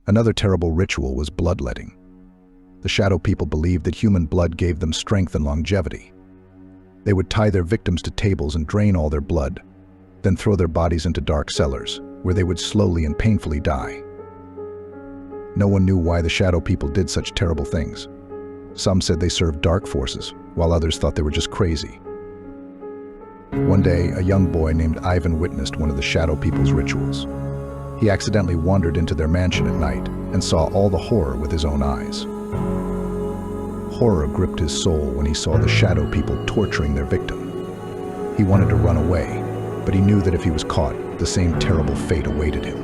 Another terrible ritual was bloodletting. The Shadow People believed that human blood gave them strength and longevity. They would tie their victims to tables and drain all their blood, then throw their bodies into dark cellars, where they would slowly and painfully die. No one knew why the Shadow People did such terrible things. Some said they served dark forces, while others thought they were just crazy. One day, a young boy named Ivan witnessed one of the Shadow People's rituals. He accidentally wandered into their mansion at night and saw all the horror with his own eyes. Horror gripped his soul when he saw the Shadow People torturing their victim. He wanted to run away, but he knew that if he was caught, the same terrible fate awaited him.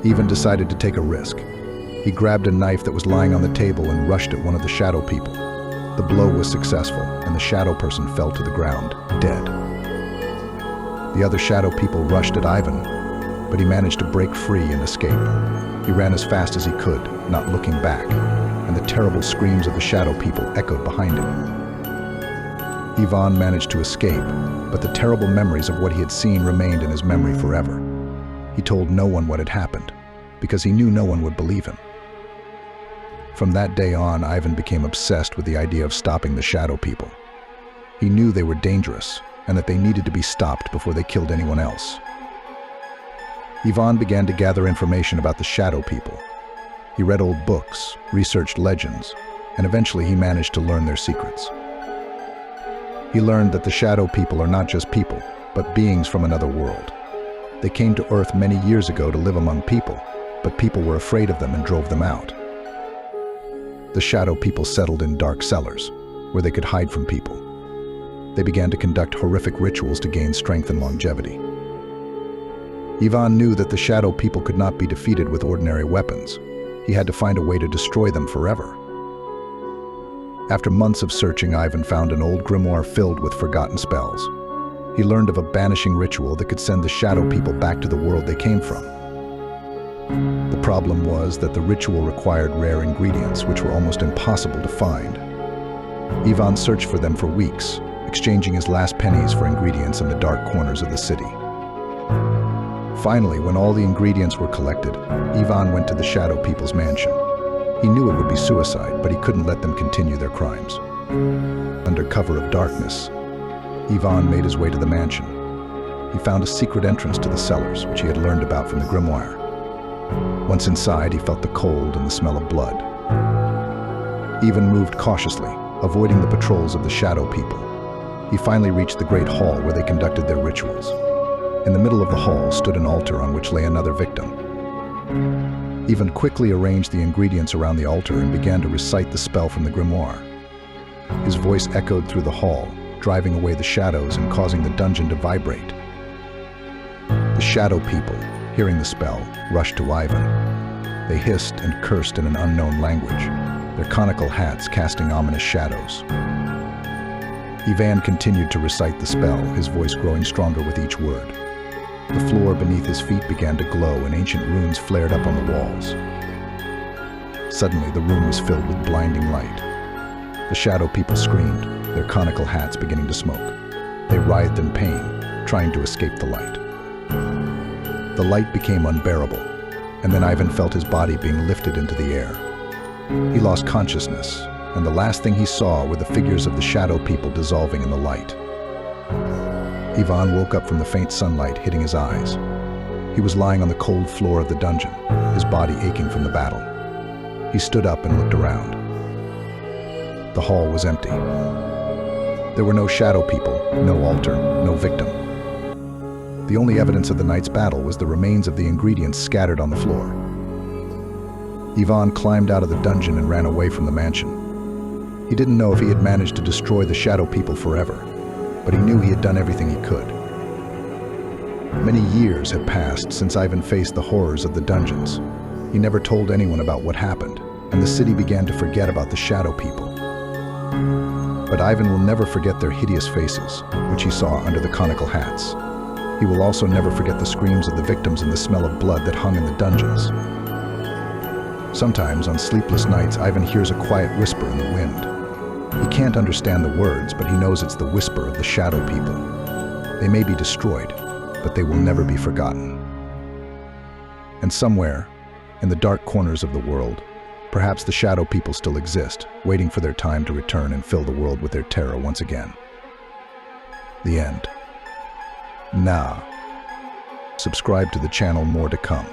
Ivan decided to take a risk. He grabbed a knife that was lying on the table and rushed at one of the Shadow People. The blow was successful, and the Shadow person fell to the ground, dead. The other Shadow People rushed at Ivan, but he managed to break free and escape. He ran as fast as he could, not looking back, and the terrible screams of the Shadow People echoed behind him. Ivan managed to escape, but the terrible memories of what he had seen remained in his memory forever. He told no one what had happened, because he knew no one would believe him. From that day on, Ivan became obsessed with the idea of stopping the Shadow People. He knew they were dangerous, and that they needed to be stopped before they killed anyone else. Ivan began to gather information about the Shadow People. He read old books, researched legends, and eventually he managed to learn their secrets. He learned that the Shadow People are not just people, but beings from another world. They came to Earth many years ago to live among people, but people were afraid of them and drove them out. The Shadow People settled in dark cellars, where they could hide from people. They began to conduct horrific rituals to gain strength and longevity. Ivan knew that the Shadow People could not be defeated with ordinary weapons. He had to find a way to destroy them forever. After months of searching, Ivan found an old grimoire filled with forgotten spells. He learned of a banishing ritual that could send the Shadow People back to the world they came from. The problem was that the ritual required rare ingredients, which were almost impossible to find. Ivan searched for them for weeks, exchanging his last pennies for ingredients in the dark corners of the city. Finally, when all the ingredients were collected, Ivan went to the Shadow People's mansion. He knew it would be suicide, but he couldn't let them continue their crimes. Under cover of darkness, Ivan made his way to the mansion. He found a secret entrance to the cellars, which he had learned about from the grimoire. Once inside, he felt the cold and the smell of blood. Ivan moved cautiously, avoiding the patrols of the Shadow People. He finally reached the great hall where they conducted their rituals. In the middle of the hall stood an altar on which lay another victim. Ivan quickly arranged the ingredients around the altar and began to recite the spell from the grimoire. His voice echoed through the hall, driving away the shadows and causing the dungeon to vibrate. The Shadow People, hearing the spell, rushed to Ivan. They hissed and cursed in an unknown language, their conical hats casting ominous shadows. Ivan continued to recite the spell, his voice growing stronger with each word. The floor beneath his feet began to glow and ancient runes flared up on the walls. Suddenly, the room was filled with blinding light. The Shadow People screamed, their conical hats beginning to smoke. They writhed in pain, trying to escape the light. The light became unbearable, and then Ivan felt his body being lifted into the air. He lost consciousness, and the last thing he saw were the figures of the Shadow People dissolving in the light. Ivan woke up from the faint sunlight hitting his eyes. He was lying on the cold floor of the dungeon, his body aching from the battle. He stood up and looked around. The hall was empty. There were no Shadow People, no altar, no victim. The only evidence of the night's battle was the remains of the ingredients scattered on the floor. Ivan climbed out of the dungeon and ran away from the mansion. He didn't know if he had managed to destroy the Shadow People forever, but he knew he had done everything he could. Many years had passed since Ivan faced the horrors of the dungeons. He never told anyone about what happened, and the city began to forget about the Shadow People. But Ivan will never forget their hideous faces, which he saw under the conical hats. He will also never forget the screams of the victims and the smell of blood that hung in the dungeons. Sometimes, on sleepless nights, Ivan hears a quiet whisper in the wind. He can't understand the words, but he knows it's the whisper of the Shadow People. They may be destroyed, but they will never be forgotten. And somewhere, In the dark corners of the world, perhaps the shadow people still exist, waiting for their time to return and fill the world with their terror once again. The end. Nah. Subscribe to the channel, more to come.